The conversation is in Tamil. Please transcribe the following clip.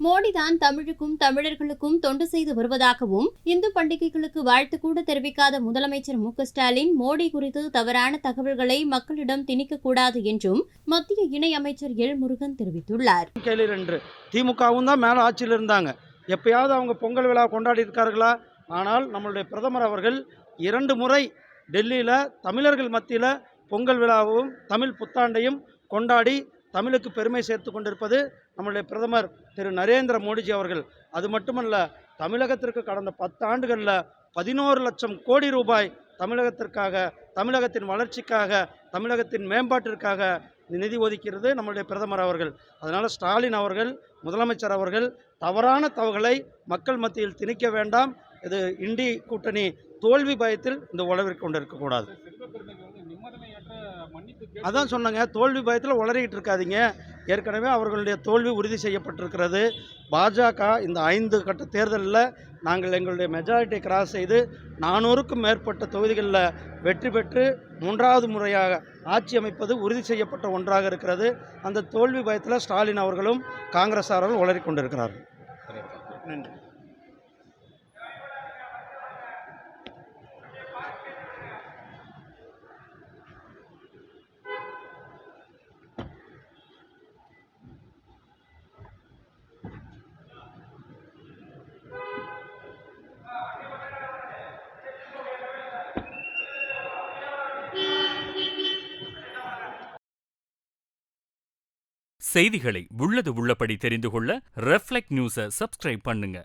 மோடிதான் தமிழுக்கும் தமிழர்களுக்கும் தொண்டு செய்து வருவதாகவும், இந்து பண்டிகைகளுக்கு வாழ்த்து கூட தெரிவிக்காத முதலமைச்சர் மு.க.ஸ்டாலின் மோடி குறித்து தவறான தகவல்களை மக்களிடம் திணிக்கக்கூடாது என்றும் மத்திய இணையமைச்சர் எல். முருகன் தெரிவித்துள்ளார். திமுகவும் தான் மேல ஆட்சியில் இருந்தாங்க. எப்பயாவது அவங்க பொங்கல் விழா கொண்டாடி இருக்கார்களா? ஆனால் நம்மளுடைய பிரதமர் அவர்கள் 2 முறை டெல்லியில் தமிழர்கள் மத்தியில் பொங்கல் விழாவும் தமிழ் புத்தாண்டையும் கொண்டாடி தமிழுக்கு பெருமை சேர்த்து கொண்டிருப்பது நம்முடைய பிரதமர் திரு நரேந்திர மோடிஜி அவர்கள். அது மட்டுமல்ல, தமிழகத்திற்கு கடந்த 10 ஆண்டுகளில் 11 லட்சம் கோடி ரூபாய் தமிழகத்திற்காக, தமிழகத்தின் வளர்ச்சிக்காக, தமிழகத்தின் மேம்பாட்டிற்காக நிதி ஒதுக்கிறது நம்முடைய பிரதமர் அவர்கள். அதனால் ஸ்டாலின் அவர்கள், முதலமைச்சர் அவர்கள் தவறான தகவல்களை மக்கள் மத்தியில் திணிக்க வேண்டாம். இது இண்டி கூட்டணி தோல்வி பயத்தில் இந்த உளவிற்கு கொண்டு இருக்கக்கூடாது. அதான் சொன்னாங்க, தோல்வி பயத்தில் உளறிக்கிட்டு இருக்காதீங்க. ஏற்கனவே அவர்களுடைய தோல்வி உறுதி செய்யப்பட்டிருக்கிறது. பாஜக இந்த 5 கட்ட தேர்தலில் நாங்கள் எங்களுடைய மெஜாரிட்டியை கிராஸ் செய்து 400க்கும் மேற்பட்ட தொகுதிகளில் வெற்றி பெற்று 3வது முறையாக ஆட்சி அமைப்பது உறுதி செய்யப்பட்ட ஒன்றாக இருக்கிறது. அந்த தோல்வி பயத்தில் ஸ்டாலின் அவர்களும் காங்கிரஸ் அவர்களும் உளறி கொண்டிருக்கிறார்கள். நன்றி. செய்திகளை உள்ளது உள்ளபடி தெரிந்து கொள்ள ரெஃப்ளெக்ட் நியூஸை சப்ஸ்கிரைப் பண்ணுங்க.